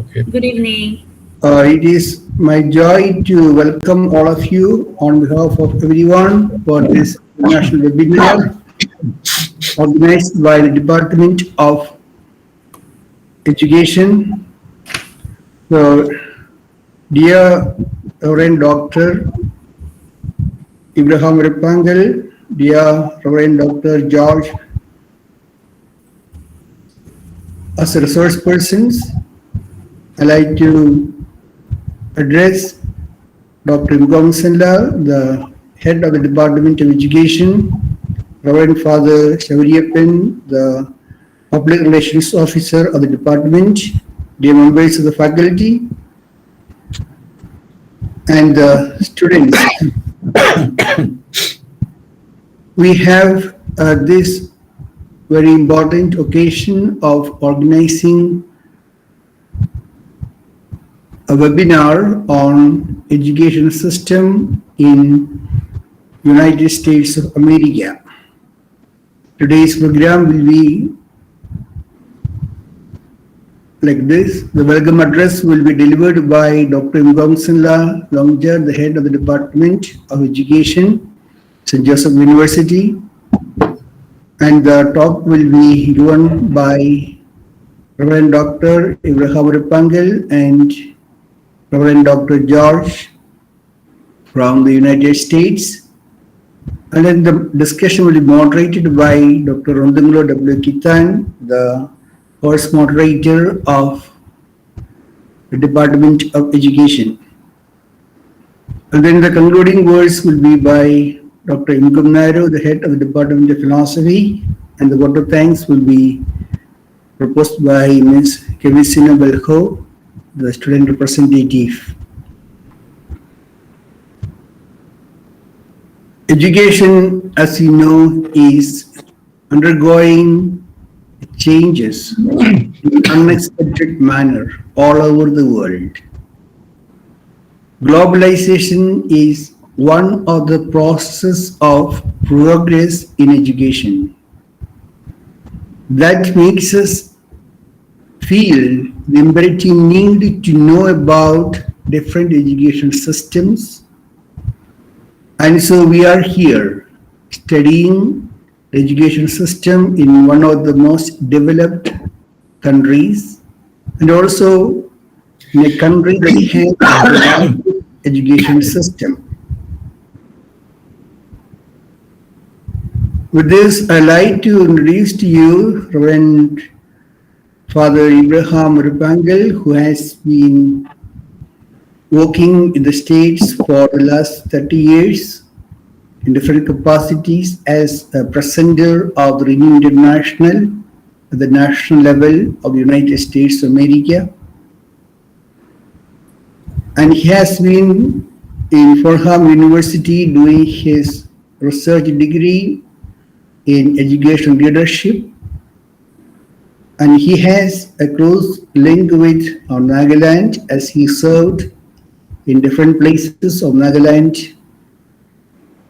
Okay. Good evening. It is my joy to welcome all of you on behalf of everyone for this national webinar organized by the Department of Education. So, dear Rev.Dr. Abraham, dear Rev.Dr. George, as resource persons, I'd like to address Dr. Immigrants, the head of the Department of Education, Reverend Father Shauriyappan, the Public Relations Officer of the Department, dear members of the faculty, and the students. We have this very important occasion of organizing a webinar on education system in United States of America. Today's program will be like this. The welcome address will be delivered by Dr. Immigrants, the head of the Department of Education, St.Joseph University, and the talk will be given by Reverend Dr. Rev.Fr.Dr. and Reverend Dr. George from the United States. And then the discussion will be moderated by Dr. Rondanglo W. Kitan, the first moderator of the Department of Education. And then the concluding words will be by Dr. Immigrants, the head of the Department of Philosophy, and the vote of thanks will be proposed by Ms. Kevisina Belho, the student representative. Education, as you know, is undergoing changes in an unexpected manner all over the world. Globalization is one of the processes of progress in education that makes us feel the imperative need to know about different education systems. And so we are here studying the education system in one of the most developed countries, and also in a country that has a education system. With this, I'd like to introduce to you Reverend Father Abraham Rupangal, who has been working in the States for the last 30 years in different capacities as a presenter of the Renew International at the national level of the United States of America. And he has been in FORDHAM University doing his research degree in education leadership. And he has a close link with Nagaland as he served in different places of Nagaland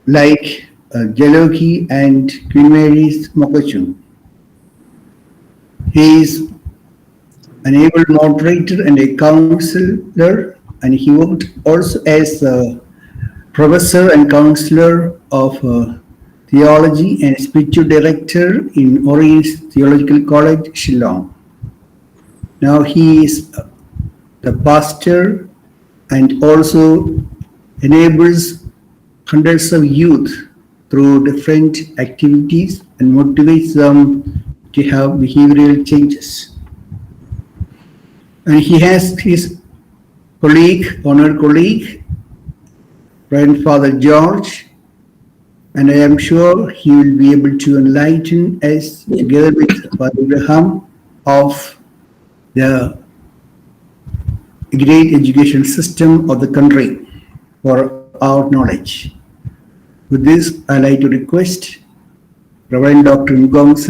like Jaloki and Queen Mary's Mokachung. He is an able moderator and a counselor, and he worked also as a professor and counselor of theology and spiritual director in Orange Theological College, Shillong. Now he is the pastor and also enables hundreds of youth through different activities and motivates them to have behavioral changes. And he has his colleague, honored colleague, Reverend Father George, and I am sure he will be able to enlighten us together with Father Abraham of the great education system of the country for our knowledge. With this, I'd like to request Reverend Dr. Immigrants,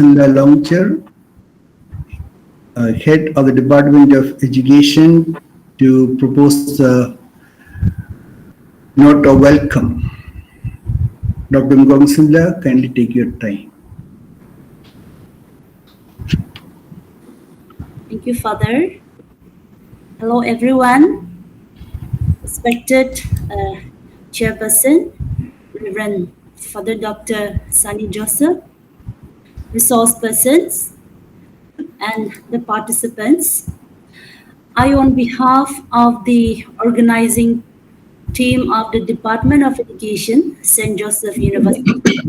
head of the Department of Education, to propose the note of welcome. Dr. Immigrants, kindly take your time. Thank you, Father. Hello, everyone. Respected Chairperson, Rev.Fr.Dr. St.Joseph, resource persons, and the participants. I, on behalf of the organizing team of the Department of Education, St. Joseph University,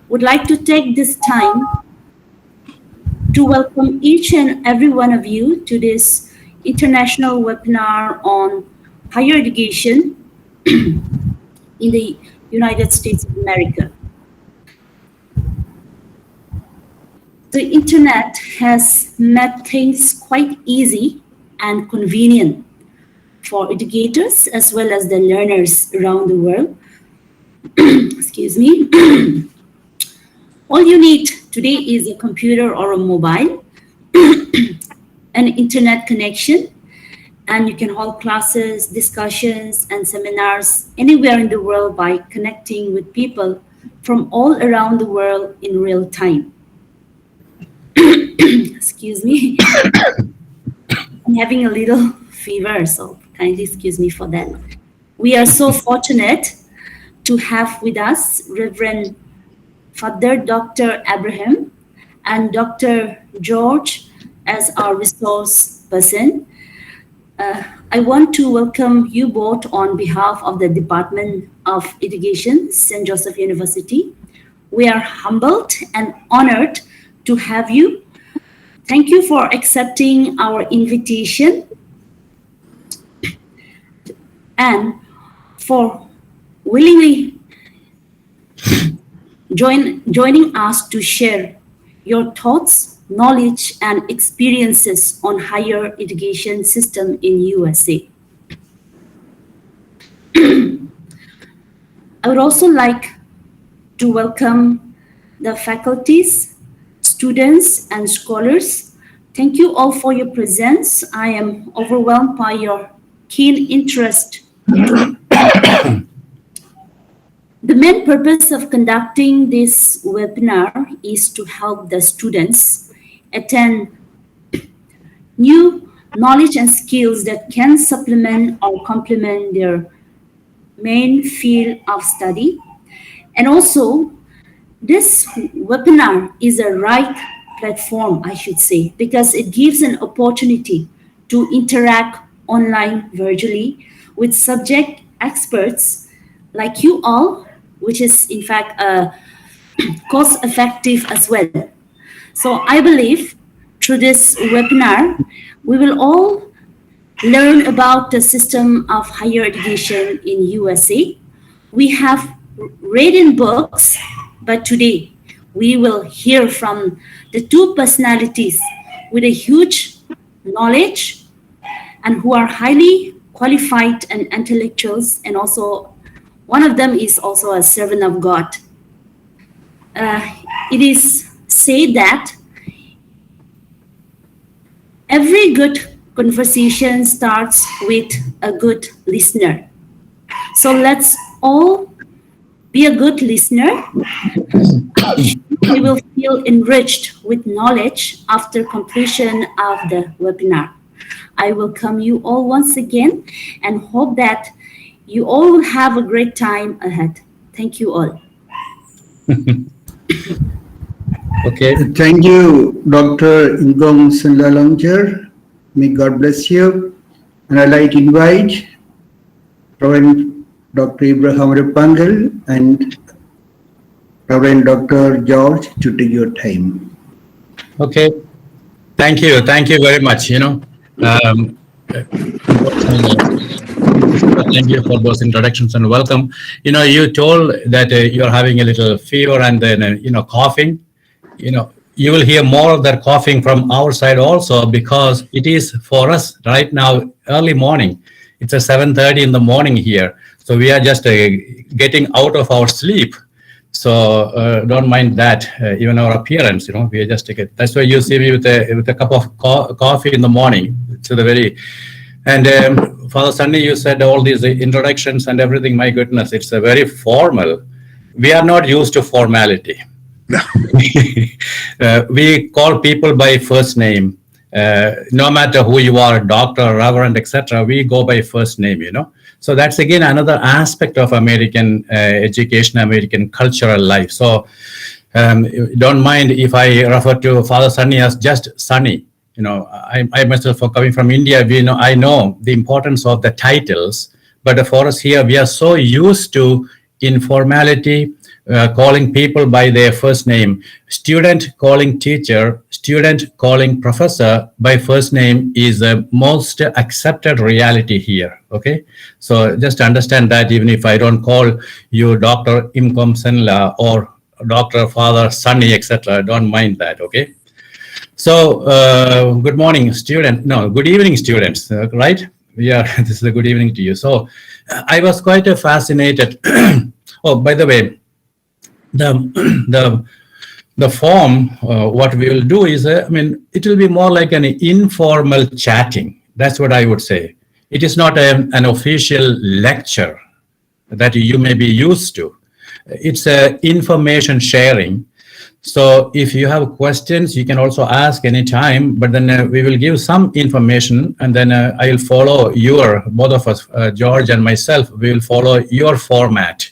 would like to take this time to welcome each and every one of you to this international webinar on higher education in the United States of America. The internet has made things quite easy and convenient for educators as well as the learners around the world. Excuse me. All you need today is a computer or a mobile, an internet connection, and you can hold classes, discussions, and seminars anywhere in the world by connecting with people from all around the world in real time. Excuse me. I'm having a little fever, so kindly excuse me for that. We are so fortunate to have with us Rev.Fr.Dr. Abraham and Dr. George as our resource person. I want to welcome you both on behalf of the Department of Education, St. Joseph University. We are humbled and honored to have you. Thank you for accepting our invitation and for willingly joining us to share your thoughts, knowledge, and experiences on higher education system in USA. I would also like to welcome the faculties, students, and scholars. Thank you all for your presence. I am overwhelmed by your keen interest. The main purpose of conducting this webinar is to help the students attain new knowledge and skills that can supplement or complement their main field of study. And also, this webinar is a right platform, I should say, because it gives an opportunity to interact online virtually with subject experts like you all, which is in fact cost effective as well. So I believe through this webinar, we will all learn about the system of higher education in USA. We have read in books, but today we will hear from the two personalities with a huge knowledge and who are highly qualified and intellectuals, and also one of them is also a servant of God. It is said that every good conversation starts with a good listener. So let's all be a good listener. We will feel enriched with knowledge after completion of the webinar. I welcome you all once again and hope that you all will have a great time ahead. Thank you all. Okay. Thank you, Dr. Ingong Sunlalongjer. May God bless you. And I'd like to invite Rev. Dr. Abraham ORAPANKAL and Rev. Dr. George to take your time. Okay. Thank you. Thank you very much. Thank you for those introductions and welcome. You told that you're having a little fever and then, coughing. You will hear more of that coughing from our side also, because it is for us right now early morning. It's 7:30 in the morning here. So we are just getting out of our sleep. So don't mind that, even our appearance, we are just, that's why you see me with a cup of coffee in the morning. It's the very, and Father Sunny, you said all these introductions and everything, my goodness, it's a very formal. We are not used to formality. We call people by first name. No matter who you are, doctor, reverend, etc., we go by first name, So that's again another aspect of American education, American cultural life. So don't mind if I refer to Father Sunny as just Sunny. I myself, for coming from India, I know the importance of the titles, but for us here, we are so used to informality, calling people by their first name. Student calling teacher, student calling professor by first name is the most accepted reality here. Okay, so just understand that even if I don't call you Dr. Imkom Senla or Dr. Father Sunny, etc., don't mind that. Okay. So, good morning, student. No, good evening, students. Right? Yeah, this is a good evening to you. So, I was quite fascinated. Oh, by the way, the form, what we will do is, it will be more like an informal chatting. That's what I would say. It is not an official lecture that you may be used to. It's information sharing. So if you have questions, you can also ask anytime, but then we will give some information, and then I will follow both of us, George and myself, we will follow your format.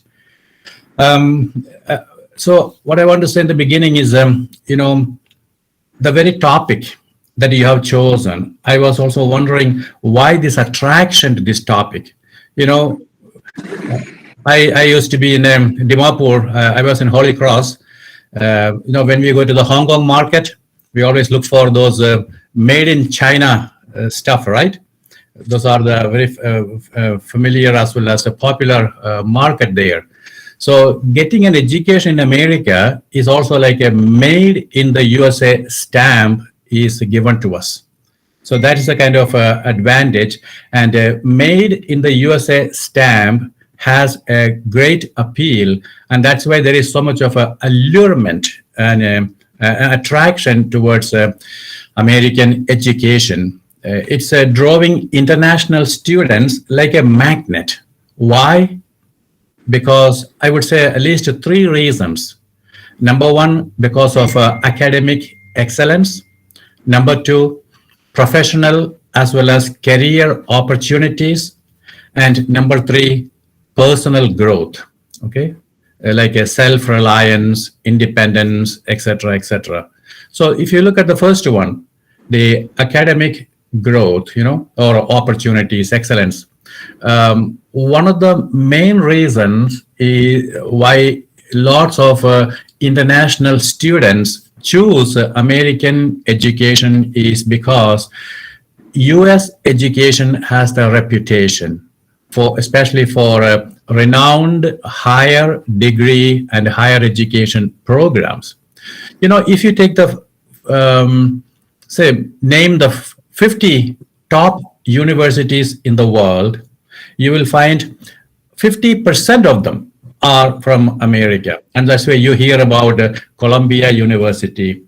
So what I want to say in the beginning is, the very topic that you have chosen, I was also wondering why this attraction to this topic. I used to be in Dimapur. I was in Holy Cross. When we go to the Hong Kong market, we always look for those made in China stuff, right? Those are the very familiar as well as a popular market there. So getting an education in America is also like a made in the USA stamp is given to us. So that is a kind of advantage, and made in the USA stamp has a great appeal, and that's why there is so much of a allurement and an attraction towards American education. It's drawing international students like a magnet. Why? Because I would say at least 3 reasons. Number 1, because of academic excellence. Number 2, professional as well as career opportunities. And number 3, personal growth. Okay, like a self-reliance, independence, etc., etc. So if you look at the first one, the academic growth, or opportunities, excellence. One of the main reasons is why lots of international students choose American education is because US education has the reputation especially for renowned higher degree and higher education programs. If you take the, name the 50 top universities in the world, you will find 50% of them are from America. And that's why you hear about Columbia University,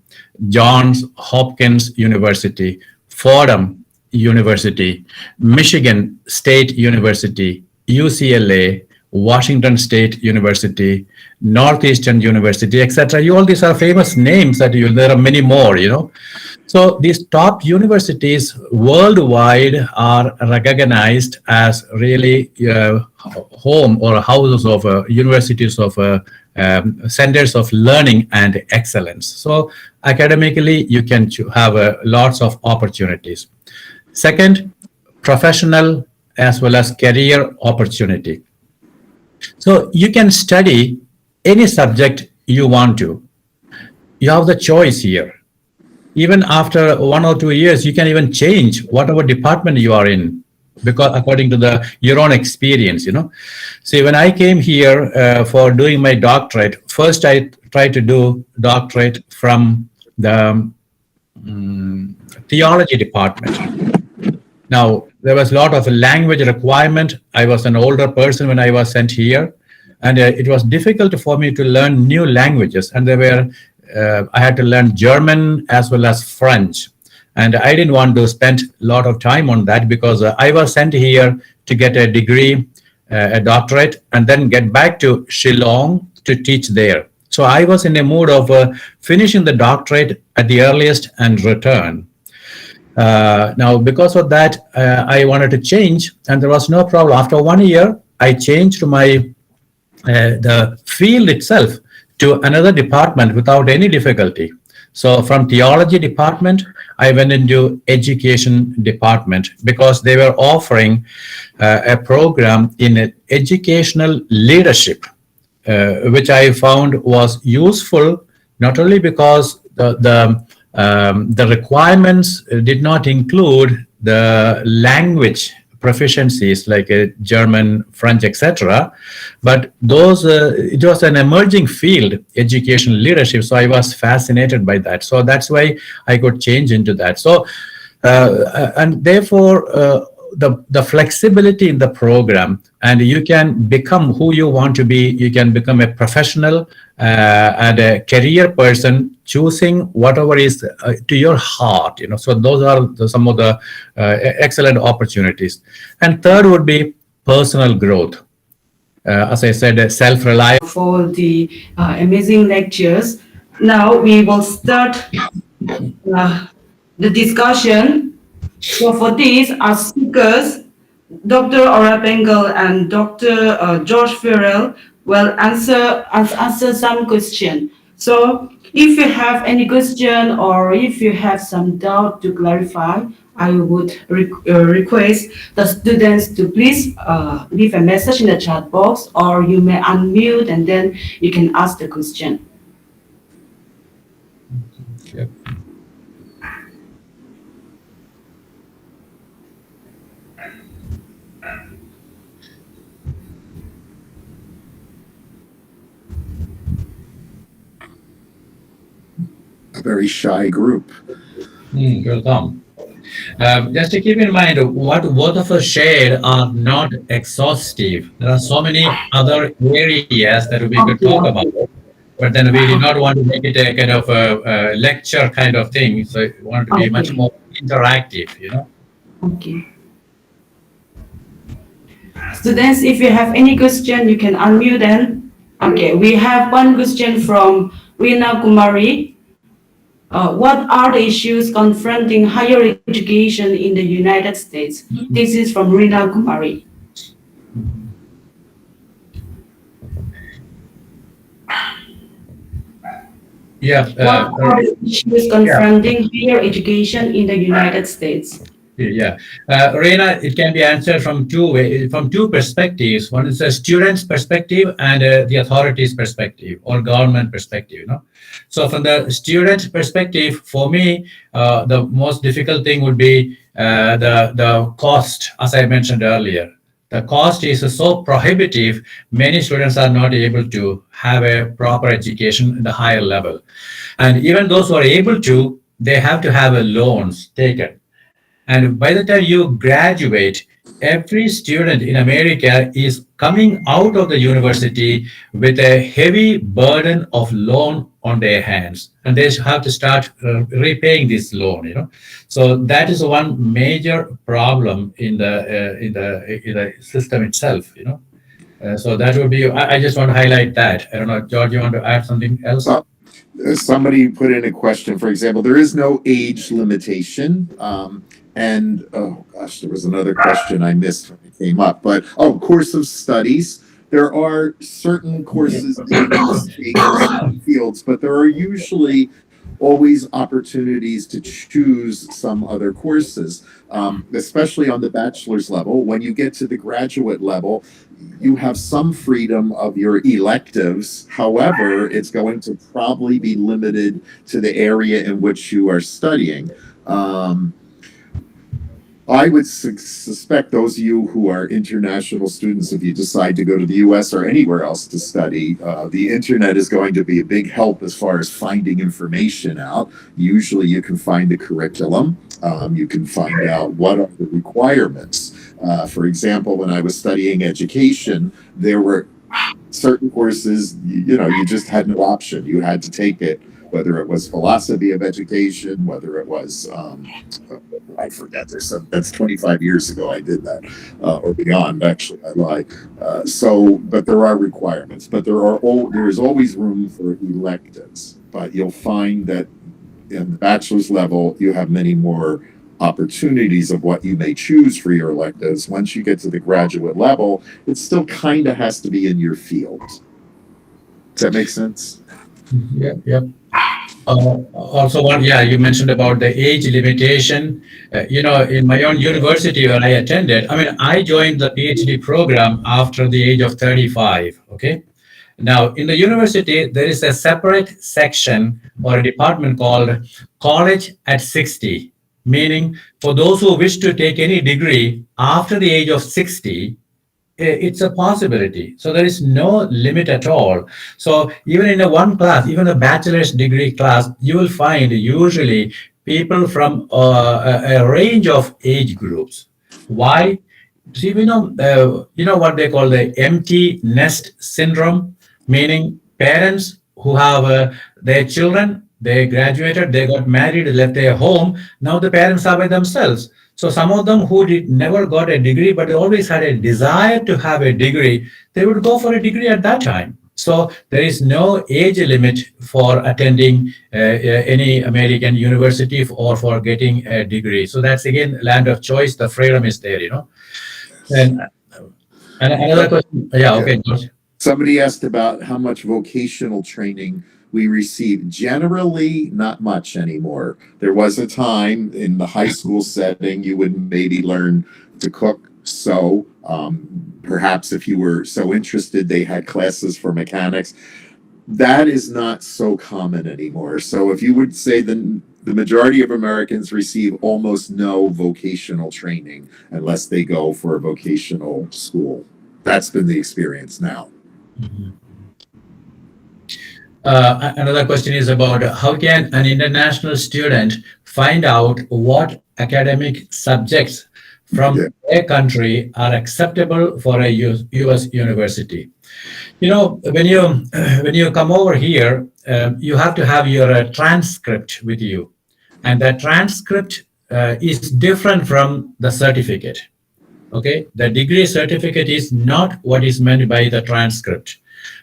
Johns Hopkins University, Fordham University, Michigan State University, UCLA, Washington State University, Northeastern University, etc. All these are famous names that there are many more, So these top universities worldwide are recognized as really home or houses of universities of centers of learning and excellence. So academically, you can have lots of opportunities. Second, professional as well as career opportunity. So you can study any subject you want to. You have the choice here. Even after 1 or 2 years, you can even change whatever department you are in, because according to your own experience, See, when I came here for doing my doctorate, first I tried to do doctorate from the theology department. Now, there was a lot of language requirement. I was an older person when I was sent here, and it was difficult for me to learn new languages. And I had to learn German as well as French. And I didn't want to spend a lot of time on that because I was sent here to get a degree, a doctorate, and then get back to Shillong to teach there. So I was in a mood of finishing the doctorate at the earliest and return. Now, because of that, I wanted to change, and there was no problem. After 1 year, I changed my the field itself to another department without any difficulty. So from theology department, I went into education department because they were offering a program in educational leadership, which I found was useful not only because the requirements did not include the language proficiencies like German, French, etc. But those it was an emerging field, educational leadership. So I was fascinated by that. So that's why I could change into that. So and therefore the flexibility in the program, and you can become who you want to be. You can become a professional and a career person, choosing whatever is to your heart. So those are some of the excellent opportunities. And third would be personal growth. As I said, self-reliance. For the amazing lectures. Now we will start the discussion. So for this, our speakers, Dr. ORAPANKAL and Dr. George Farrell will answer some question. So if you have any question or if you have some doubt to clarify, I would request the students to please leave a message in the chat box, or you may unmute and then you can ask the question. Yep. A very shy group. Welcome. Just to keep in mind, what both of us shared are not exhaustive. There are so many other areas that we could talk about, but then we did not want to make it a kind of a lecture kind of thing. So we wanted to be much more interactive, Okay. Students, if you have any question, you can unmute them. Okay, we have one question from Rina Kumari. What are the issues confronting higher education in the United States? This is from Rina Kumari. Yeah. What are the issues confronting higher education in the United States? Yeah, Reina, it can be answered from two perspectives. One is a student's perspective and the authorities' perspective or government perspective. So from the student perspective, for me, the most difficult thing would be the cost, as I mentioned earlier. The cost is so prohibitive, many students are not able to have a proper education at the higher level. And even those who are able to, they have to have loans taken. And by the time you graduate, every student in America is coming out of the university with a heavy burden of loan on their hands, and they have to start repaying this loan. So that is one major problem in the system itself. So that would be. I just want to highlight that. I don't know, George, you want to add something else? Somebody put in a question, for example, there is no age limitation. And, oh gosh, there was another question I missed when it came up. But, course of studies. There are certain courses in fields, but there are usually always opportunities to choose some other courses, especially on the bachelor's level. When you get to the graduate level, you have some freedom of your electives. However, it's going to probably be limited to the area in which you are studying. I would suspect those of you who are international students, if you decide to go to the US or anywhere else to study, the internet is going to be a big help as far as finding information out. Usually you can find the curriculum. You can find out what are the requirements. For example, when I was studying education, there were certain courses, you just had no option. You had to take it, whether it was philosophy of education, whether it was, I forget, that's 25 years ago I did that, or beyond, actually, I lied. But there are requirements, but there is always room for electives, but you'll find that in the bachelor's level, you have many more opportunities of what you may choose for your electives. Once you get to the graduate level, it still kind of has to be in your field. Does that make sense? Yeah, yeah. Also, you mentioned about the age limitation. In my own university where I attended, I mean, I joined the PhD program after the age of 35. Okay. Now, in the university, there is a separate section or a department called College at 60, meaning for those who wish to take any degree after the age of 60, it's a possibility. So there is no limit at all. So even in a one class, even a bachelor's degree class, you will find usually people from a range of age groups. Why? See, you know what they call the empty nest syndrome, meaning parents who have their children, they graduated, they got married, left their home. Now the parents are by themselves. So some of them who never got a degree, but they always had a desire to have a degree, they would go for a degree at that time. So there is no age limit for attending any American university or for getting a degree. So that's again land of choice. The freedom is there, And, and another question. Yeah, okay, George. Somebody asked about how much vocational training we receive. Generally, not much anymore. There was a time in the high school setting you would maybe learn to cook, sew. Perhaps if you were so interested, they had classes for mechanics. That is not so common anymore. So if you would say the majority of Americans receive almost no vocational training unless they go for a vocational school. That's been the experience now. Mm-hmm. Another question is about how can an international student find out what academic subjects from their country are acceptable for a U.S. university? When you come over here, you have to have your transcript with you, and that transcript is different from the certificate. Okay, the degree certificate is not what is meant by the transcript.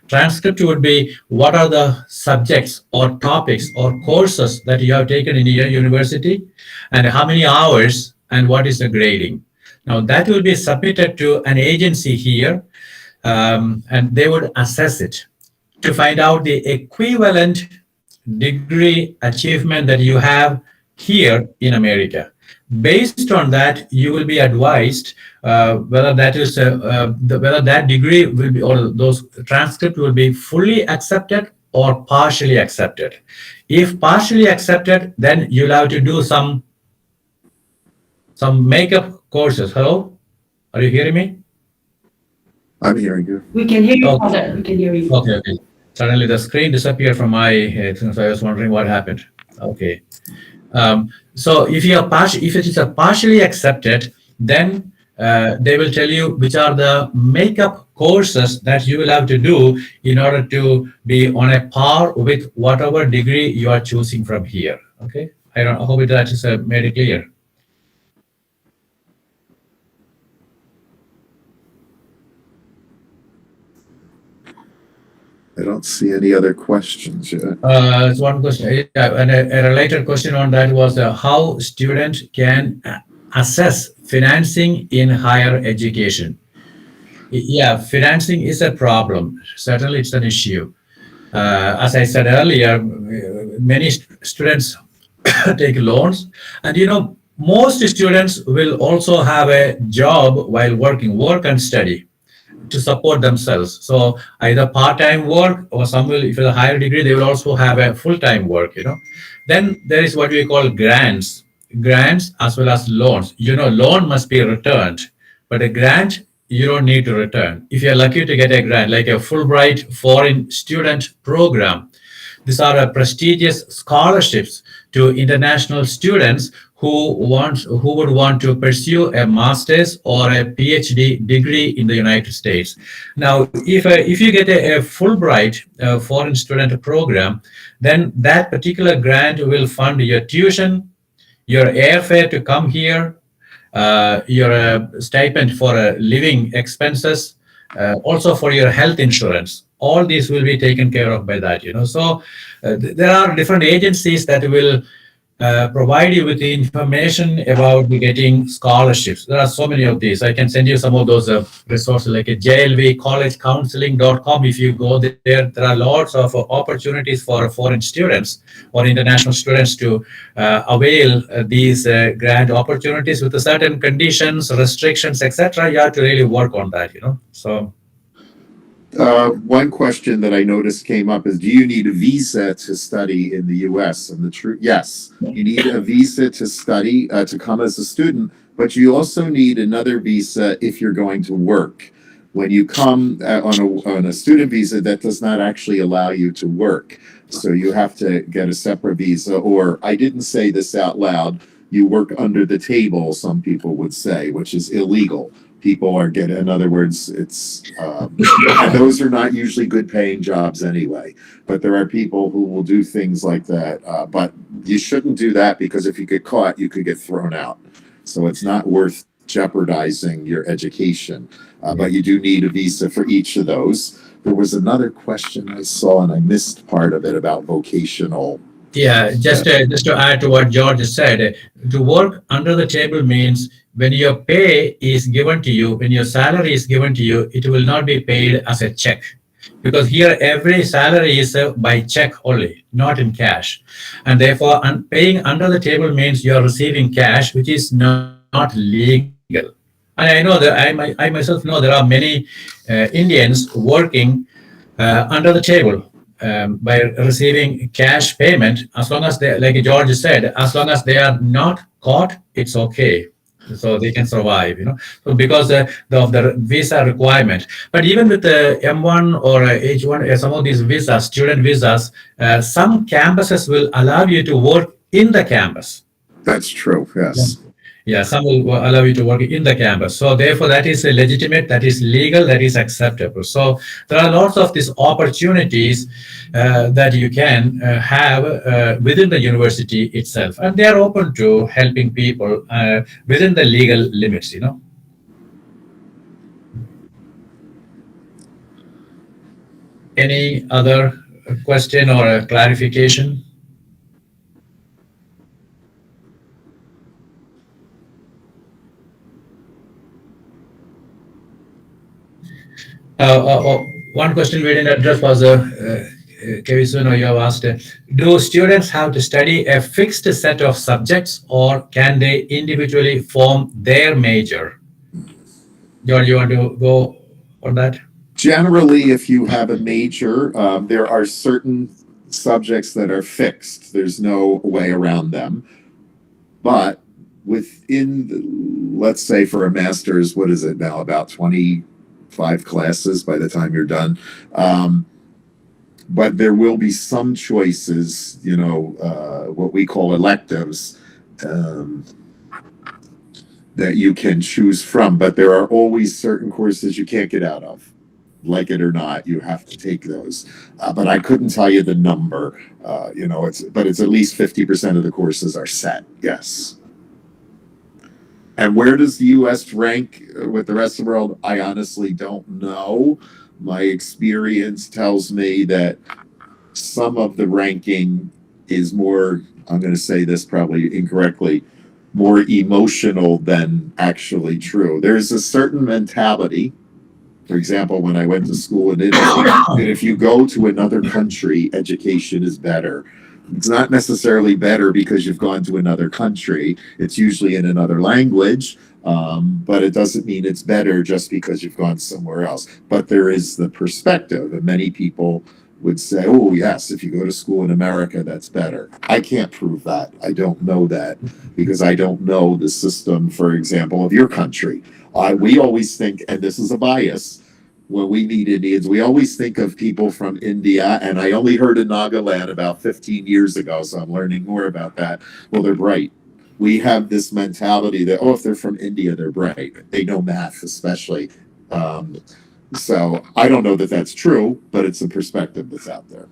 Transcript would be what are the subjects or topics or courses that you have taken in your university and how many hours and what is the grading. Now that will be submitted to an agency here and they would assess it to find out the equivalent degree achievement that you have here in America. Based on that, you will be advised whether that is whether that degree will be or those transcript will be fully accepted or partially accepted. If partially accepted, then you'll have to do some makeup courses. Hello, are you hearing me? I'm hearing you. We can hear you, Father. We can hear you. Okay. Suddenly the screen disappeared from my head, since I was wondering what happened. Okay. So if it is a partially accepted, then they will tell you which are the makeup courses that you will have to do in order to be on a par with whatever degree you are choosing from here. Okay, I hope that is made it clear. I don't see any other questions yet. It's one question. Yeah, and a related question on that was how students can assess financing in higher education. Yeah, financing is a problem. Certainly, it's an issue. As I said earlier, many students take loans, and most students will also have a job while working, work and study, to support themselves. So either part-time work, or some will, if it's a higher degree, they will also have a full-time work, Then there is what we call grants as well as loans. Loan must be returned, but a grant, you don't need to return. If you're lucky to get a grant, like a Fulbright foreign student program, these are prestigious scholarships to international students who would want to pursue a master's or a PhD degree in the United States. Now, if you get a Fulbright foreign student program, then that particular grant will fund your tuition, your airfare to come here, your stipend for living expenses, also for your health insurance. All these will be taken care of by that. So there are different agencies that will provide you with the information about the getting scholarships. There are so many of these. I can send you some of those resources like a jlvcollegecounseling.com. If you go there, there are lots of opportunities for foreign students or international students to avail these grant opportunities with certain conditions, restrictions, etc. You have to really work on that, So One question that I noticed came up is, do you need a visa to study in the US? And the truth, yes, you need a visa to study, to come as a student, but you also need another visa if you're going to work. When you come on a student visa, that does not actually allow you to work. So you have to get a separate visa, or I didn't say this out loud, you work under the table, some people would say, which is illegal. People are getting, in other words, and those are not usually good paying jobs anyway, but there are people who will do things like that. But you shouldn't do that, because if you get caught, you could get thrown out. So it's not worth jeopardizing your education. But you do need a visa for each of those. There was another question I saw, and I missed part of it, about vocational. yeah, just to add to what George said, to work under the table means when your pay is given to you, when your salary is given to you, it will not be paid as a check. Because here every salary is by check only, not in cash. And therefore, paying under the table means you are receiving cash, which is not legal. And I know that I myself know there are many Indians working under the table by receiving cash payment, as long as they, like George said, as long as they are not caught, it's okay. So they can survive, So because of the visa requirement. But even with the M1 or H1, some of these visas, student visas, some campuses will allow you to work in the campus. That's true, yes. Yeah, some will allow you to work in the campus. So therefore, that is legitimate, that is legal, that is acceptable. So there are lots of these opportunities that you can have within the university itself. And they are open to helping people within the legal limits, Any other question or a clarification? One question we didn't address was, Kevin, you have asked, do students have to study a fixed set of subjects, or can they individually form their major? George, you want to go on that? Generally, if you have a major, there are certain subjects that are fixed. There's no way around them. But let's say for a master's, what is it now, about 25 classes by the time you're done. But there will be some choices, what we call electives, that you can choose from. But there are always certain courses you can't get out of. Like it or not, you have to take those. But I couldn't tell you the number. It's at least 50% of the courses are set. Yes. And where does the U.S. rank with the rest of the world? I honestly don't know. My experience tells me that some of the ranking is more, I'm going to say this probably incorrectly, more emotional than actually true. There's a certain mentality. For example, when I went to school in Italy, that if you go to another country, education is better. It's not necessarily better because you've gone to another country. It's usually in another language, but it doesn't mean it's better just because you've gone somewhere else. But there is the perspective, and many people would say, oh, yes, if you go to school in America, that's better. I can't prove that. I don't know that because I don't know the system, for example, of your country. We always think, and this is a bias, when we meet Indians, we always think of people from India, and I only heard of Nagaland about 15 years ago, so I'm learning more about that. Well, they're bright. We have this mentality that, if they're from India, they're bright. They know math, especially. So I don't know that that's true, but it's a perspective that's out there.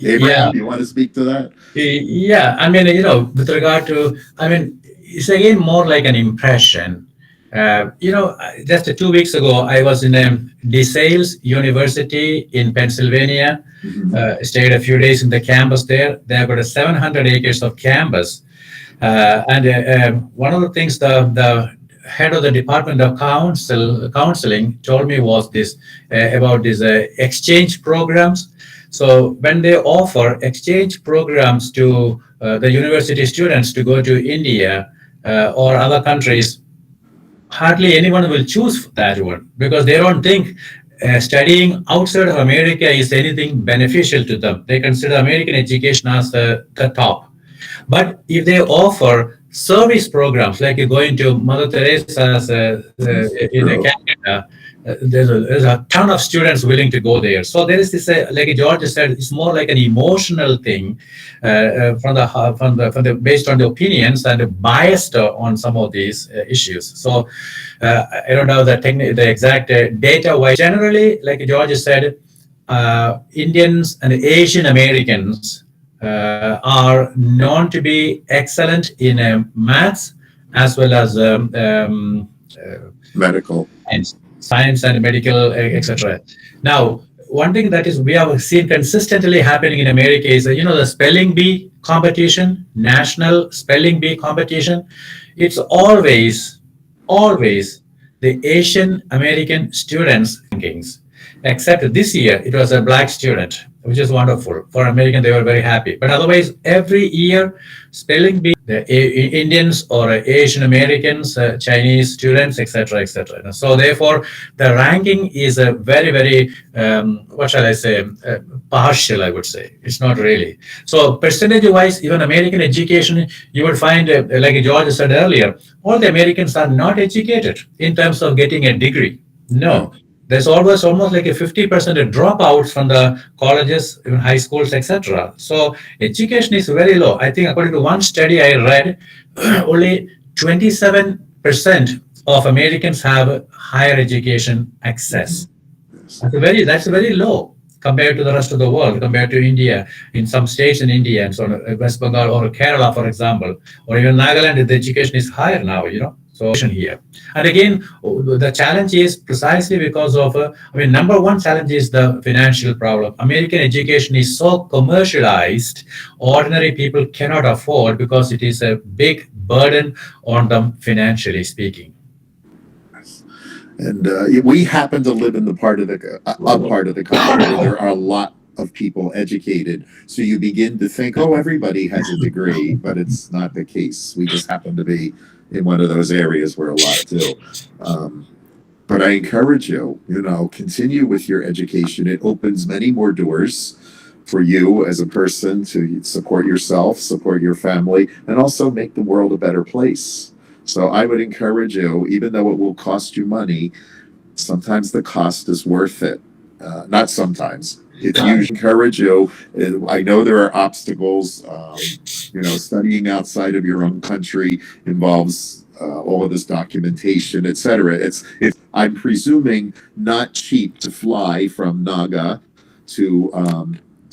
Abraham, you want to speak to that? Yeah, with regard to, it's again more like an impression. Just 2 weeks ago, I was in DeSales University in Pennsylvania. Stayed a few days in the campus there. They have got a 700 acres of campus. One of the things the head of the Department of Counseling told me was this about these exchange programs. So when they offer exchange programs to the university students to go to India or other countries, hardly anyone will choose that one because they don't think studying outside of America is anything beneficial to them. They consider American education as the top. But if they offer service programs, like you're going to Mother Teresa's in Canada, there's a ton of students willing to go there. So there is this, like George said, it's more like an emotional thing from the based on the opinions and biased on some of these issues. So I don't know the exact data wise. Generally, like George said, Indians and Asian Americans are known to be excellent in maths as well as medical science and medical, etc. Now, one thing that is we have seen consistently happening in America is the spelling bee competition, national spelling bee competition. It's always the Asian American students rankings. Except this year, it was a black student, which is wonderful. For American, they were very happy. But otherwise, every year, spelling bee, the Indians or Asian Americans, Chinese students, etc., etc. So therefore, the ranking is a very, very, what shall I say, partial, I would say. It's not really. So percentage-wise, even American education, you will find, like George said earlier, all the Americans are not educated in terms of getting a degree. No. There's always almost like a 50% dropouts from the colleges, even high schools, etc. So education is very low. I think according to one study I read, only 27% of Americans have higher education access. That's very low compared to the rest of the world, compared to India, in some states in India, and so on, West Bengal or Kerala, for example, or even Nagaland, the education is higher now, So here. And again, the challenge is precisely because of, number one challenge is the financial problem. American education is so commercialized, ordinary people cannot afford because it is a big burden on them financially speaking. And we happen to live in the part of the country where there are a lot of people educated. So you begin to think, oh, everybody has a degree, but it's not the case. We just happen to be in one of those areas where a lot do. But I encourage you, continue with your education. It opens many more doors for you as a person to support yourself, support your family, and also make the world a better place. So I would encourage you, even though it will cost you money, sometimes the cost is worth it. Not sometimes. If you encourage you, I know there are obstacles. Studying outside of your own country involves all of this documentation, etc. I'm presuming not cheap to fly from Naga to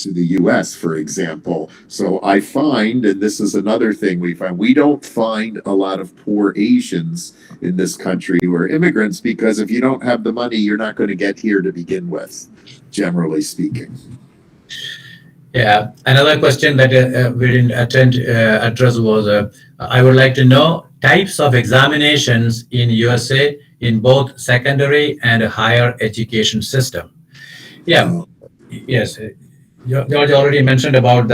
the U.S., for example. So I find, and this is another thing we find, we don't find a lot of poor Asians in this country who are immigrants because if you don't have the money, you're not going to get here to begin with, generally speaking. Yeah, another question that we didn't address was, I would like to know types of examinations in USA in both secondary and higher education system. Yeah, yes. George already mentioned about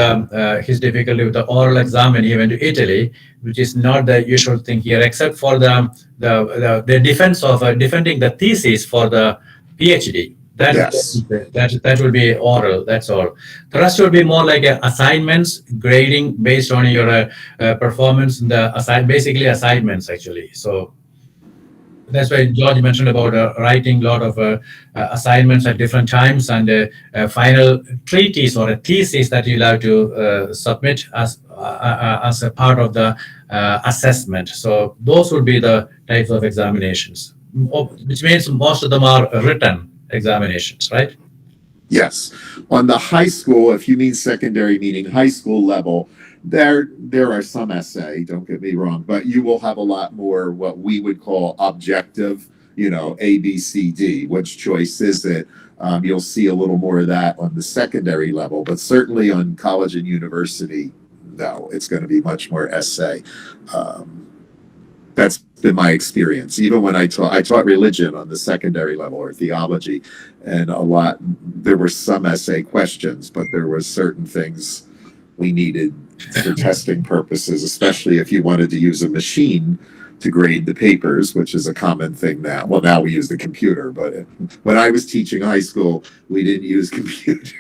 his difficulty with the oral exam when he went to Italy, which is not the usual thing here, except for the defense of defending the thesis for the PhD. That will be oral. That's all. The rest will be more like assignments, grading based on your performance. Basically assignments actually. So that's why George mentioned about writing a lot of assignments at different times and a final treatise or a thesis that you'll have to submit as a part of the assessment. So those would be the types of examinations, which means most of them are written examinations, right? Yes. On the high school, if you mean secondary, meaning high school level, There are some essay, don't get me wrong, but you will have a lot more what we would call objective, A, B, C, D. Which choice is it? You'll see a little more of that on the secondary level, but certainly on college and university, no, it's going to be much more essay. That's been my experience. Even when I taught religion on the secondary level or theology, and there were some essay questions, but there were certain things we needed for testing purposes, especially if you wanted to use a machine to grade the papers, which is a common thing now. Well, now we use the computer, but when I was teaching high school, we didn't use computers.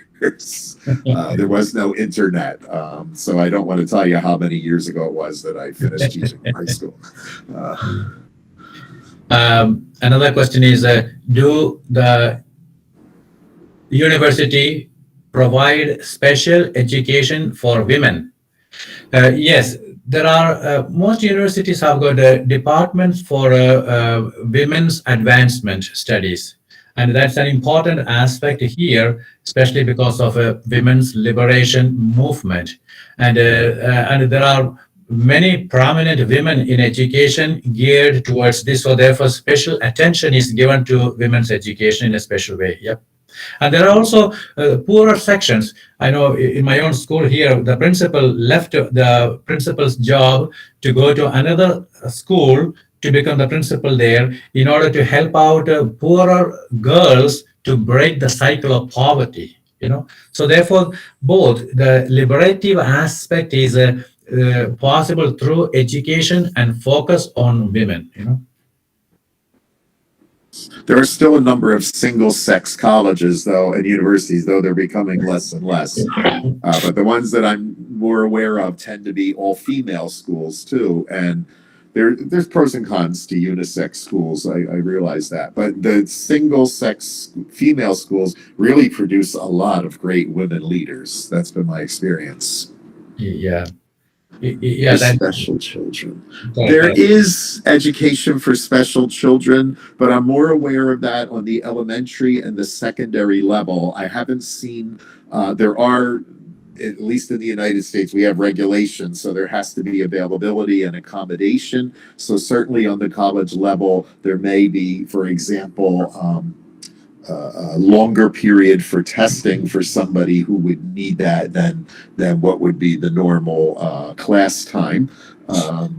There was no internet. So I don't want to tell you how many years ago it was that I finished teaching high school. Another question is, do the university provide special education for women? Yes, there are, most universities have got departments for women's advancement studies. And that's an important aspect here, especially because of women's liberation movement. And there are many prominent women in education geared towards this. So therefore, special attention is given to women's education in a special way. Yep. And there are also poorer sections. I know in my own school here, the principal left the principal's job to go to another school to become the principal there in order to help out poorer girls to break the cycle of poverty. So therefore, both the liberative aspect is possible through education and focus on women. There are still a number of single-sex colleges, though, and universities, though they're becoming less and less. But the ones that I'm more aware of tend to be all-female schools, too. And there's pros and cons to unisex schools, I realize that. But the single-sex female schools really produce a lot of great women leaders. That's been my experience. Yeah. Special children. There is education for special children, but I'm more aware of that on the elementary and the secondary level. I haven't seen, there are, at least in the United States, we have regulations, so there has to be availability and accommodation. So certainly on the college level, there may be, for example, a longer period for testing for somebody who would need that than what would be the normal class time. I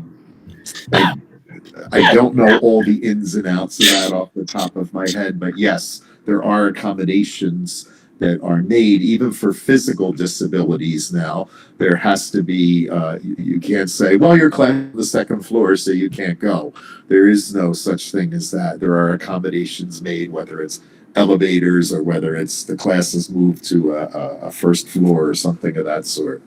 don't know all the ins and outs of that off the top of my head, but yes, there are accommodations that are made even for physical disabilities now. There has to be, you can't say, well, your class on the second floor, so you can't go. There is no such thing as that. There are accommodations made, whether it's elevators or whether it's the classes moved to a first floor or something of that sort.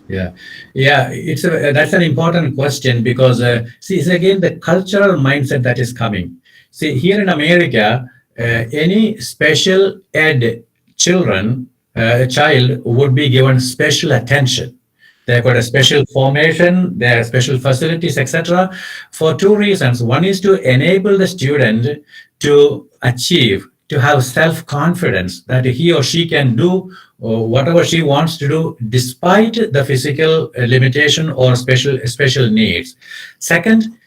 Yeah, that's an important question because see, it's again the cultural mindset that is coming. See, here in America, any special ed child would be given special attention. They've got a special formation, there are special facilities, etc. for two reasons. One is to enable the student to achieve, to have self-confidence that he or she can do whatever she wants to do despite the physical limitation or special needs. Second,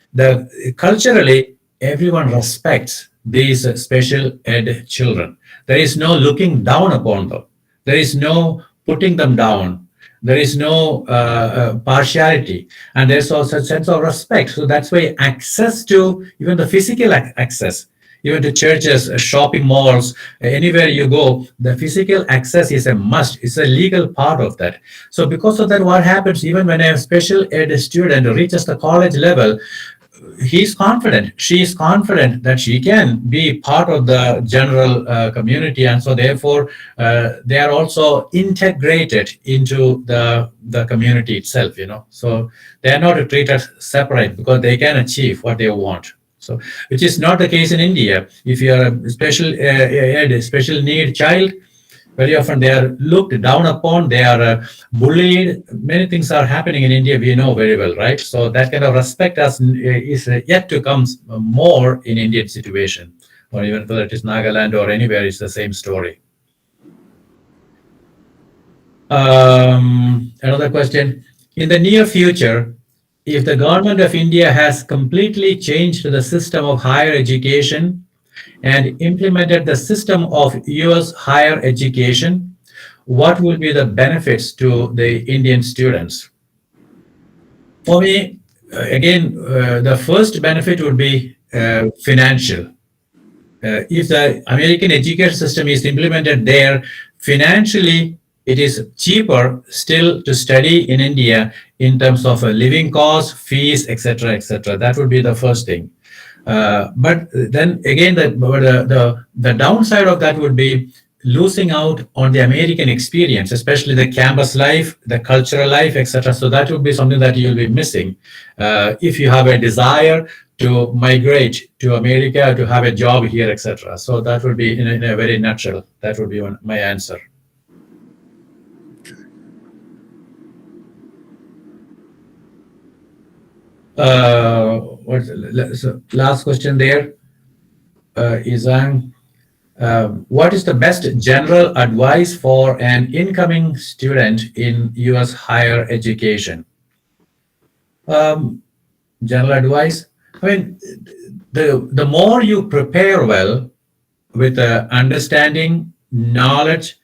culturally, everyone respects these special ed children. There is no looking down upon them. There is no putting them down. There is no partiality, and there's also a sense of respect. So that's why access to even the physical access, even to churches, shopping malls, anywhere you go, the physical access is a must. It's a legal part of that. So because of that, what happens, even when a special ed student reaches the college level, he's confident, she is confident that she can be part of the general community, and so therefore they are also integrated into the community itself, So they are not treated separate because they can achieve what they want. So, which is not the case in India. If you are a special need child, very often they are looked down upon, they are bullied. Many things are happening in India, we know very well, right? So that kind of respect is yet to come more in Indian situation, or even whether it is Nagaland or anywhere, it's the same story. Another question. In the near future, if the government of India has completely changed the system of higher education and implemented the system of US higher education, what will be the benefits to the Indian students? For me, again, the first benefit would be financial. If the American education system is implemented there, financially, it is cheaper still to study in India in terms of living costs, fees, etc., etc. That would be the first thing. But then again, the downside of that would be losing out on the American experience, especially the campus life, the cultural life, etc. So that would be something that you'll be missing if you have a desire to migrate to America to have a job here, etc. So that would be in a very nutshell. That would be my answer. So last question there is what is the best general advice for an incoming student in US higher education? General advice. I mean, the more you prepare well with understanding, knowledge,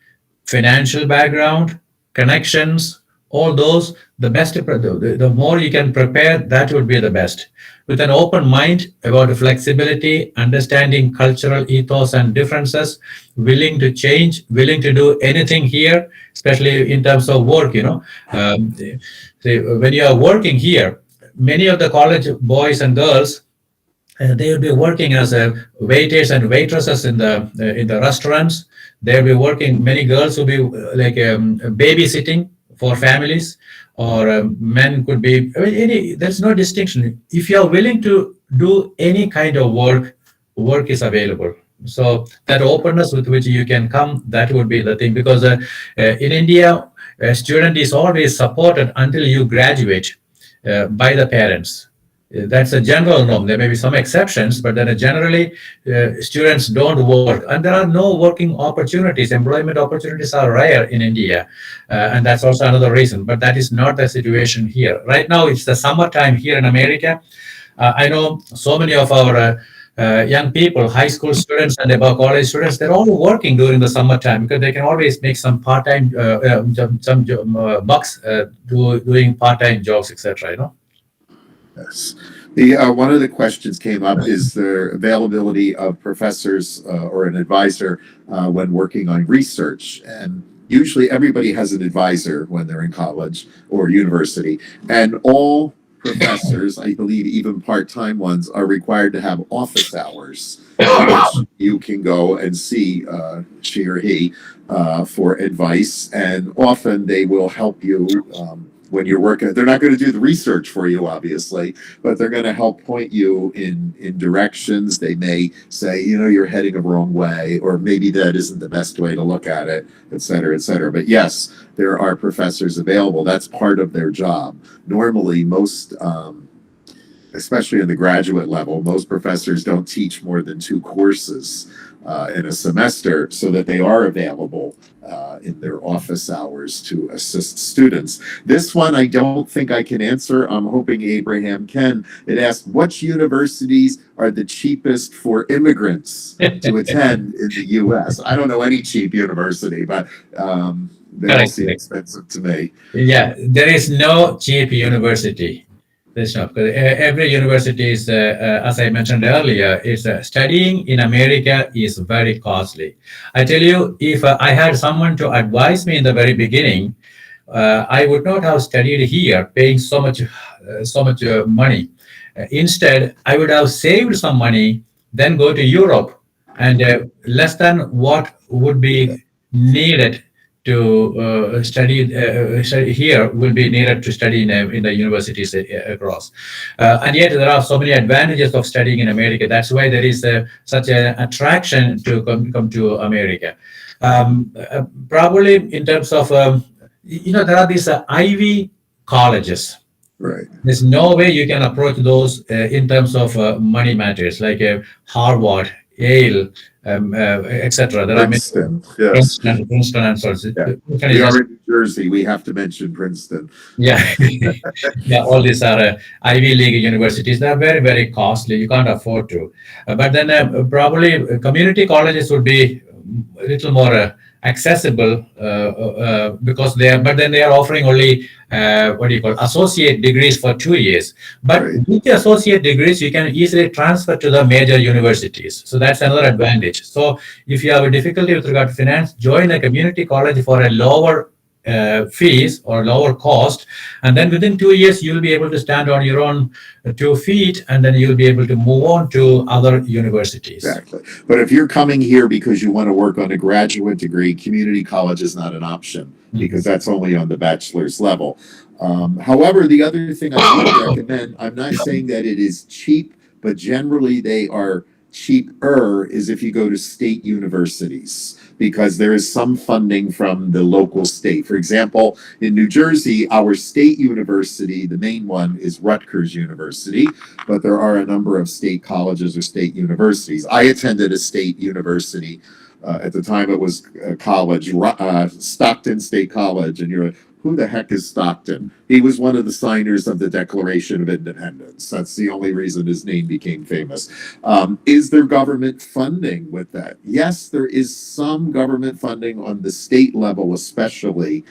financial background, connections, all those, the more you can prepare, that would be the best. With an open mind about flexibility, understanding cultural ethos and differences, willing to change, willing to do anything here, especially in terms of work, when you are working here, many of the college boys and girls, they will be working as waiters and waitresses in the restaurants. They'll be working. Many girls will be like babysitting for families, or men could be. I mean, there's no distinction. If you are willing to do any kind of work, work is available. So that openness with which you can come, that would be the thing. Because in India, a student is always supported until you graduate by the parents. That's a general norm. There may be some exceptions, but then generally students don't work, and there are no working opportunities. Employment opportunities are rare in India, and that's also another reason. But that is not the situation here. Right now, it's the summertime here in America. I know so many of our young people, high school students and above college students, they're all working during the summertime because they can always make some part-time, bucks doing part-time jobs, etc. Yes. One of the questions came up is the availability of professors or an advisor when working on research. And usually everybody has an advisor when they're in college or university. And all professors, I believe even part-time ones, are required to have office hours in which you can go and see she or he for advice. And often they will help you when you're working. They're not going to do the research for you, obviously, but they're going to help point you in directions. They may say, you're heading a wrong way, or maybe that isn't the best way to look at it, et cetera, et cetera. But yes, there are professors available. That's part of their job. Normally, most, especially in the graduate level, most professors don't teach more than 2 courses in a semester, so that they are available in their office hours to assist students. This one I don't think I can answer. I'm hoping Abraham can. It asked, which universities are the cheapest for immigrants to attend in the U.S.? I don't know any cheap university, but they all seem expensive to me. Yeah, there is no cheap university. There's not, because every university is, as I mentioned earlier, is studying in America is very costly. I tell you, if I had someone to advise me in the very beginning, I would not have studied here, paying so much money. Instead, I would have saved some money, then go to Europe, and less than what would be needed to study here will be needed to study in the universities across. And yet there are so many advantages of studying in America. That's why there is such an attraction to come to America. Probably in terms of, there are these Ivy colleges. Right. There's no way you can approach those in terms of money matters, like Harvard, Yale, etc. There are many. Princeton, yes. Princeton and so on. Yeah. Princeton is We just, are in New Jersey. We have to mention Princeton. yeah, yeah. All these are Ivy League universities. They are very, very costly. You can't afford to. But then probably community colleges would be a little more accessible because they are. But then they are offering only what do you call associate degrees for 2 years. But Right. with the associate degrees, you can easily transfer to the major universities. So that's another advantage. So if you have a difficulty with regard to finance, join a community college for a lower fees or lower cost, and then within 2 years you'll be able to stand on your own 2 feet, and then you'll be able to move on to other universities. Exactly. But if you're coming here because you want to work on a graduate degree, community college is not an option because that's only on the bachelor's level. However, the other thing I would recommend, I'm not saying that it is cheap, but generally they are cheaper is if you go to state universities because there is some funding from the local state. For example, in New Jersey, our state university, the main one is Rutgers University, but there are a number of state colleges or state universities. I attended a state university. At the time, it was college, Stockton State College, and you're like, who the heck is Stockton? He was one of the signers of the Declaration of Independence. That's the only reason his name became famous. Is there government funding with that? Yes, there is some government funding on the state level, especially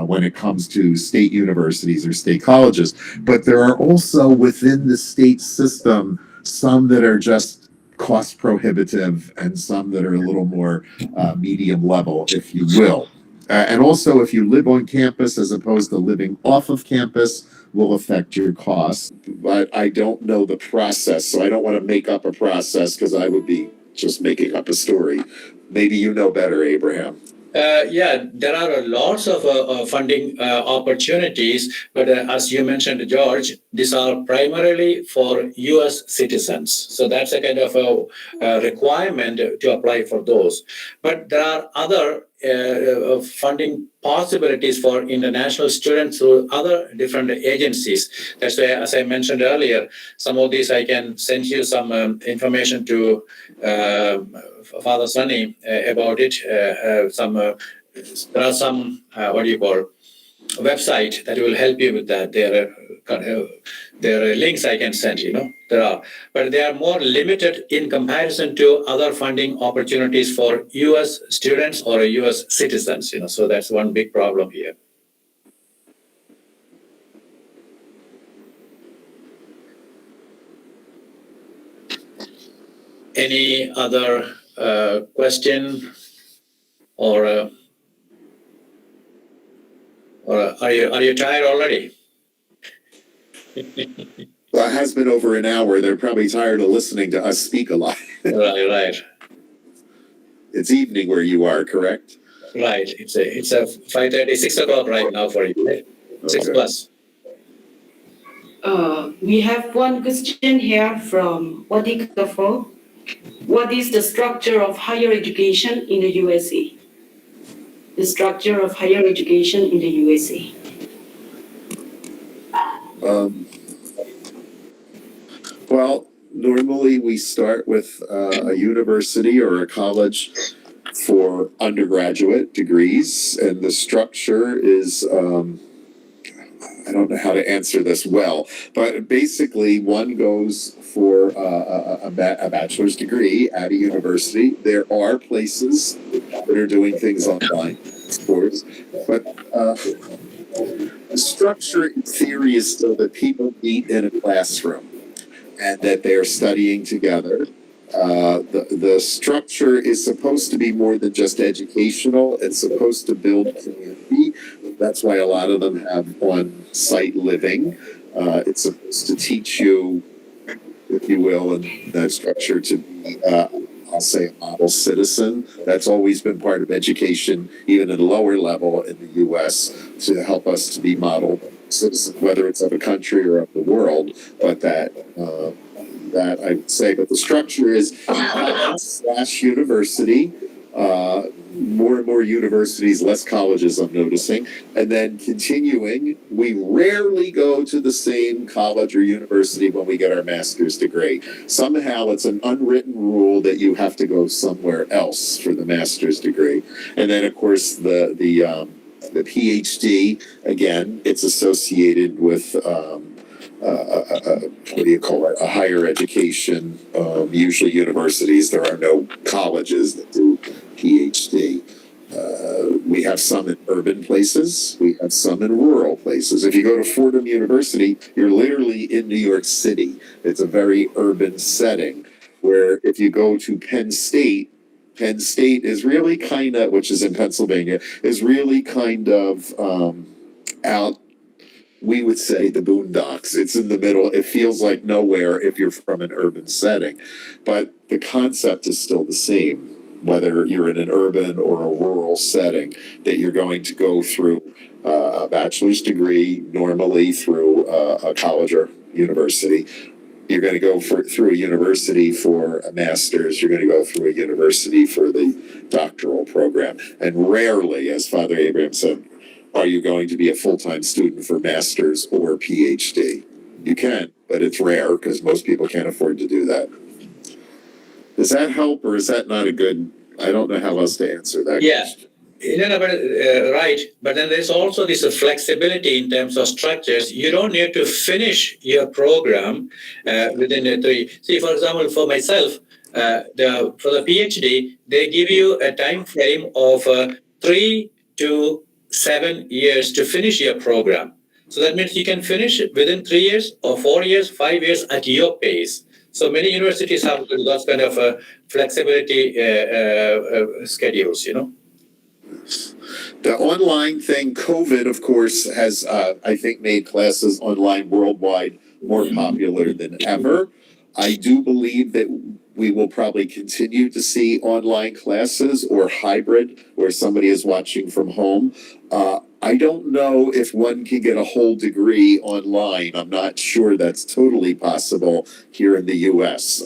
when it comes to state universities or state colleges. But there are also within the state system some that are just cost prohibitive and some that are a little more medium level, if you will. And also, if you live on campus as opposed to living off of campus, will affect your costs. But I don't know the process, so I don't want to make up a process because I would be just making up a story. Maybe you know better, Abraham. Yeah, there are lots of funding opportunities, but as you mentioned, George, these are primarily for U.S. citizens. So that's a kind of a requirement to apply for those. But there are other funding possibilities for international students through other different agencies. That's why, as I mentioned earlier, some of these I can send you some information to Father Sunny about it. There are some what do you call website that will help you with that. There are links I can send you. There are, but they are more limited in comparison to other funding opportunities for U.S. students or U.S. citizens. So that's one big problem here. Any other question or are you tired already? Well, it has been over an hour. They're probably tired of listening to us speak a lot. Right. It's evening where you are, correct? Right. It's a 5:30, 6 o'clock right now for you. Right? 6 plus. We have one question here from Wadi Kafo. What is the structure of higher education in the USA? The structure of higher education in the USA. Well, normally we start with a university or a college for undergraduate degrees, and the structure is I don't know how to answer this well, but basically one goes for a bachelor's degree at a university. There are places that are doing things online, of course, but the structure in theory is still that people meet in a classroom and that they are studying together. The structure is supposed to be more than just educational. It's supposed to build community. That's why a lot of them have on-site living. It's supposed to teach you, if you will, in that structure to be, I'll say, a model citizen. That's always been part of education, even at a lower level in the U.S., to help us to be model citizens, whether it's of a country or of the world. But that I would say, but the structure is slash university. more and more universities, less colleges, I'm noticing. And then continuing, we rarely go to the same college or university when we get our master's degree. Somehow it's an unwritten rule that you have to go somewhere else for the master's degree. And then, of course, the PhD, again, it's associated with what do you call it? A higher education, usually universities. There are no colleges that do PhD. We have some in urban places. We have some in rural places. If you go to Fordham University, you're literally in New York City. It's a very urban setting. Where if you go to Penn State is really kind of, which is in Pennsylvania, is really kind of out. We would say the boondocks. It's in the middle. It feels like nowhere if you're from an urban setting, but the concept is still the same, whether you're in an urban or a rural setting, that you're going to go through a bachelor's degree, normally through a college or university. You're going to go through a university for a master's. You're going to go through a university for the doctoral program. And rarely, as Father Abraham said, are you going to be a full-time student for master's or PhD? You can, but it's rare because most people can't afford to do that. Does that help, or is that not a good? I don't know how else to answer that question. Right. But then there's also this flexibility in terms of structures. You don't need to finish your program within the 3. See, for example, for myself, for the PhD, they give you a time frame of 3 to 7 years to finish your program. So that means you can finish it within 3 years or 4 years, 5 years at your pace. So many universities have those kind of flexibility schedules, The online thing, COVID, of course, has, I think, made classes online worldwide more popular than ever. I do believe that we will probably continue to see online classes or hybrid where somebody is watching from home. I don't know if one can get a whole degree online. I'm not sure that's totally possible here in the US.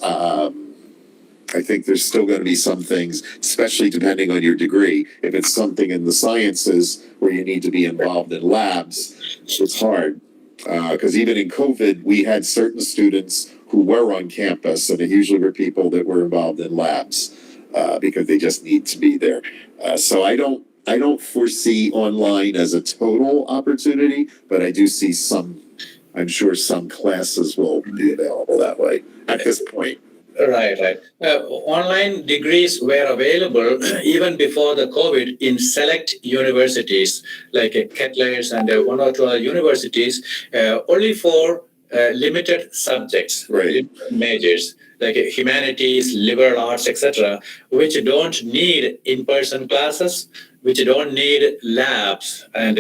I think there's still going to be some things, especially depending on your degree. If it's something in the sciences where you need to be involved in labs, it's hard. Because even in COVID, we had certain students who were on campus, and it usually were people that were involved in labs because they just need to be there. So I don't foresee online as a total opportunity, but I do see some. I'm sure some classes will be available that way at this point. Right. Online degrees were available even before the COVID in select universities like Kettler's and one or two other universities, only for limited subjects, Right. majors like humanities, liberal arts, etc., which don't need in-person classes, which don't need labs and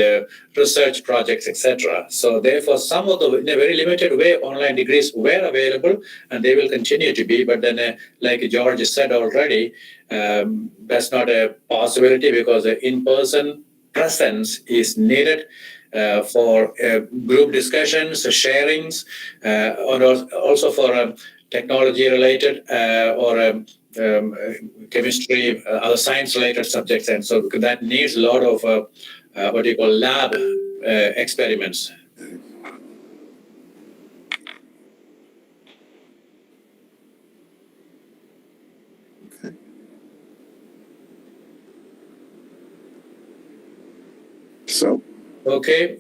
research projects, etc. So therefore, some of the, in a very limited way, online degrees were available, and they will continue to be. But then, like George said already, that's not a possibility because the in-person presence is needed for group discussions, sharings, or also for technology-related or chemistry, other science-related subjects, and so that needs a lot of what you call lab experiments. Okay. So. Okay,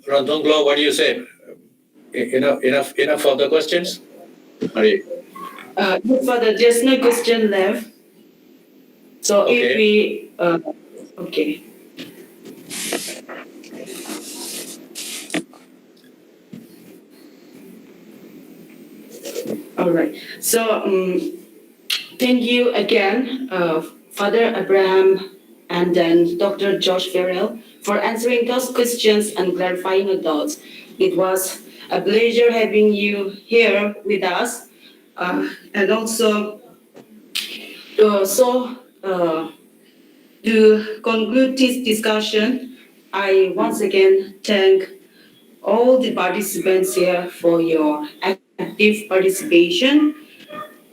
Rantonglo, what do you say? Enough for the questions? Further, there's no question left. So Okay. if we, okay. All right. So thank you again, Father Abraham and then Dr. Josh Farrell for answering those questions and clarifying your thoughts. It was a pleasure having you here with us. And also, to conclude this discussion, I once again thank all the participants here for your active participation.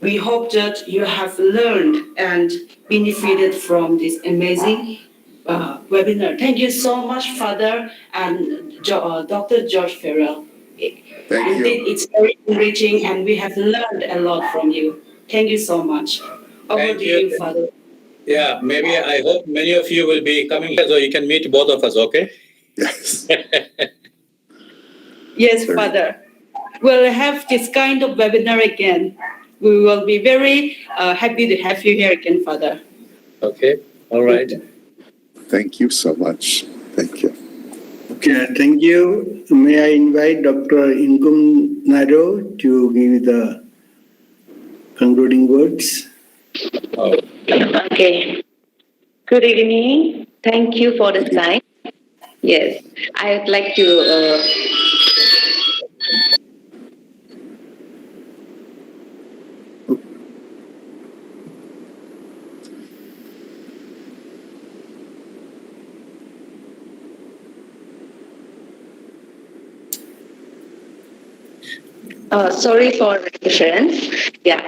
We hope that you have learned and benefited from this amazing webinar. Thank you so much, Father and Dr. George Farrell. Thank you. Indeed, it's very enriching and we have learned a lot from you. Thank you so much. Over Thank to you. you, Father. Yeah, maybe I hope many of you will be coming here so you can meet both of us, okay? Yes. Yes, Father. We'll have this kind of webinar again. We will be very happy to have you here again, Father. Okay, all right. Thank you so much. Thank you. Okay, thank you. May I invite Dr. Ingum Naro to give the concluding words? Oh. Okay. Good evening. Thank you for the time. Yes, I would like to. Sorry for interference. Yeah,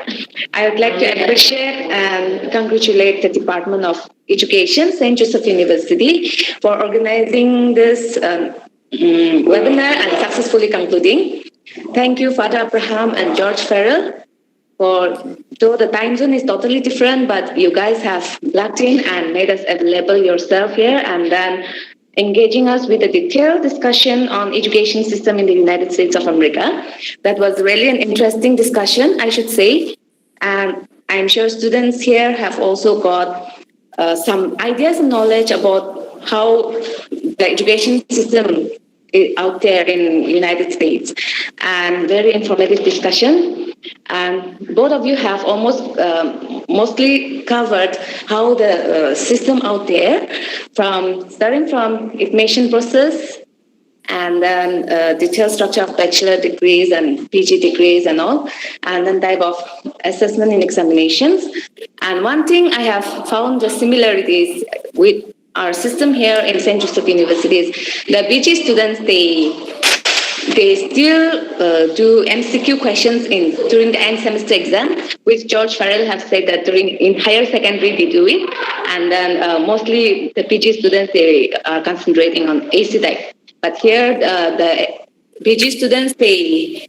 I would like to appreciate and congratulate the Department of Education, St. Joseph University, for organizing this webinar and successfully concluding. Thank you, Father Abraham and George Farrell, though the time zone is totally different, but you guys have plugged in and made us available yourself here, and then engaging us with a detailed discussion on education system in the United States of America. That was really an interesting discussion, I should say. And I'm sure students here have also got some ideas and knowledge about how the education system is out there in the United States. And very informative discussion. And both of you have almost mostly covered how the system out there, starting from admission process and then detailed structure of bachelor degrees and PG degrees and all, and then type of assessment and examinations. And one thing I have found the similarities with our system here in St. Joseph University is the PG students, they still do MCQ questions during the end semester exam, which George Farrell has said that in higher secondary they do it, and then mostly the PG students, they are concentrating on AC type. But here the PG students, they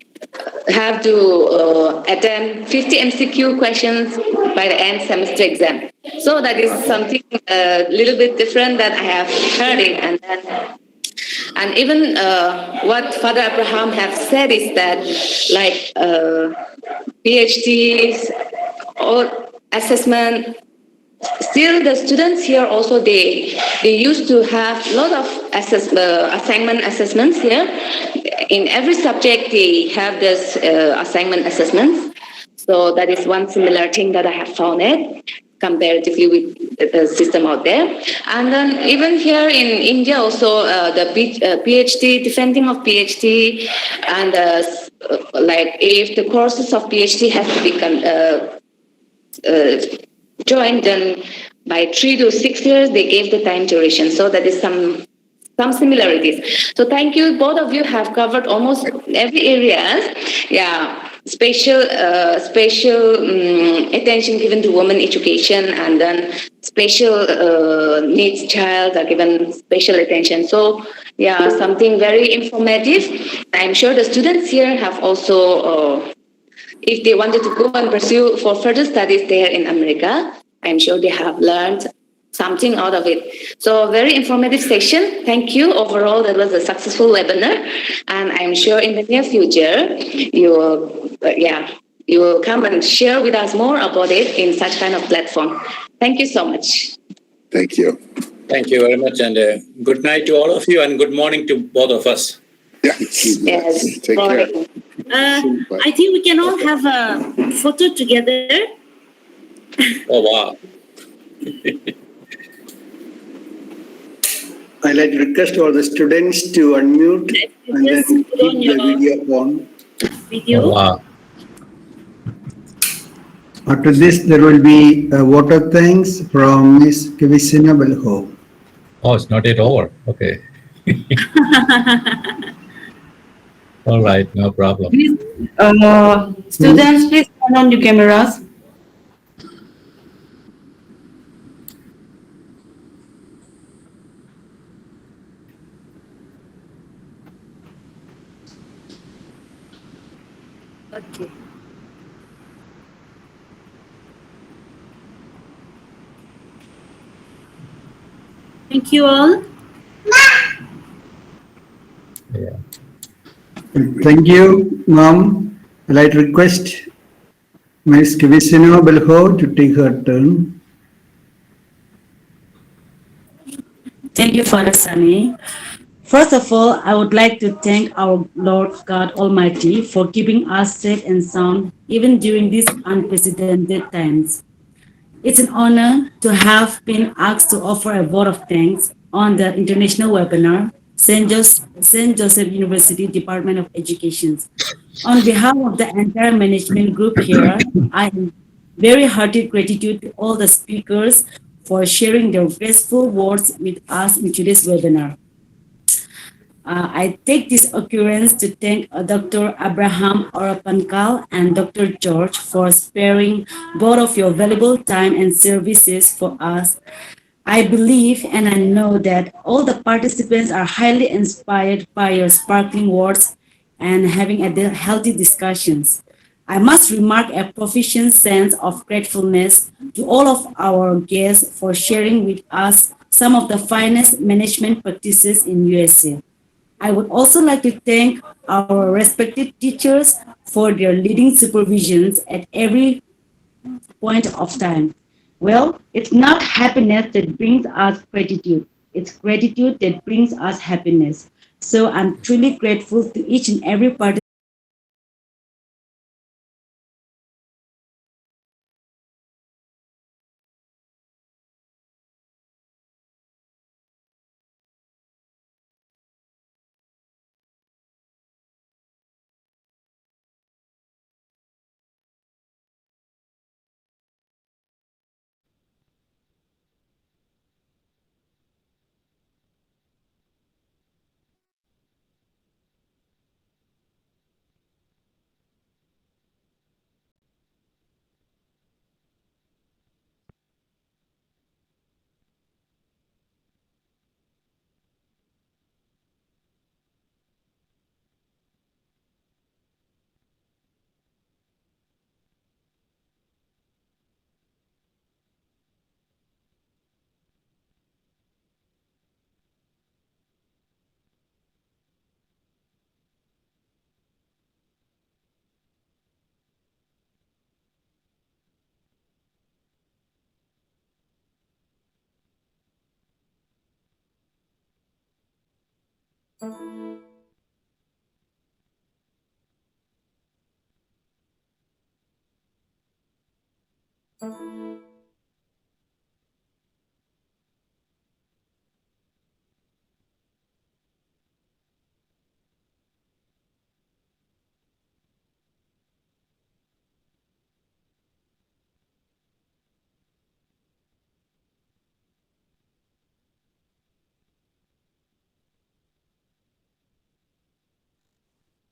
have to attend 50 MCQ questions by the end semester exam. So that is something a little bit different that I have heard it. And even what Father Abraham have said is that, like PhDs or assessment, still the students here also they used to have a lot of assignment assessments here. In every subject they have this assignment assessments. So that is one similar thing that I have found it comparatively with the system out there. And then even here in India also, the PhD, defending of PhD, and like if the courses of PhD have to be joined, then by 3 to 6 years, they gave the time duration. So that is some similarities. So thank you. Both of you have covered almost every area. Yeah. Special attention given to women education, and then special needs child are given special attention. So yeah, something very informative. I'm sure the students here have also, if they wanted to go and pursue for further studies there in America, I'm sure they have learned something out of it. So very informative session. Thank you. Overall, that was a successful webinar, and I'm sure in the near future you will come and share with us more about it in such kind of platform. Thank you so much. Thank you. Thank you very much, and good night to all of you, and good morning to both of us. Yes. Take care. I think we can all have a photo together. Oh, wow. I'd like to request all the students to unmute and then keep the video on. Oh, wow. After this, there will be a vote of thanks from Ms. Kavisina Belho. Oh, it's not yet over. Okay. All right, no problem. Please, students, please turn on your cameras. Okay. Thank you all. Yeah. Thank you, Mom. I'd like to request Ms. Kivisino Belho to take her turn. Thank you, Father Sunny. First of all, I would like to thank our Lord God Almighty for keeping us safe and sound even during these unprecedented times. It's an honor to have been asked to offer a vote of thanks on the international webinar, St. Joseph University Department of Education. On behalf of the entire management group here, I am very hearty gratitude to all the speakers for sharing their graceful words with us in today's webinar. I take this occurrence to thank Dr. Abraham ORAPANKAL and Dr. George for sparing both of your valuable time and services for us. I believe and I know that all the participants are highly inspired by your sparkling words and having a healthy discussions. I must remark a proficient sense of gratefulness to all of our guests for sharing with us some of the finest management practices in USA. I would also like to thank our respected teachers for their leading supervisions at every point of time. Well, it's not happiness that brings us gratitude. It's gratitude that brings us happiness. So I'm truly grateful to each and every participant.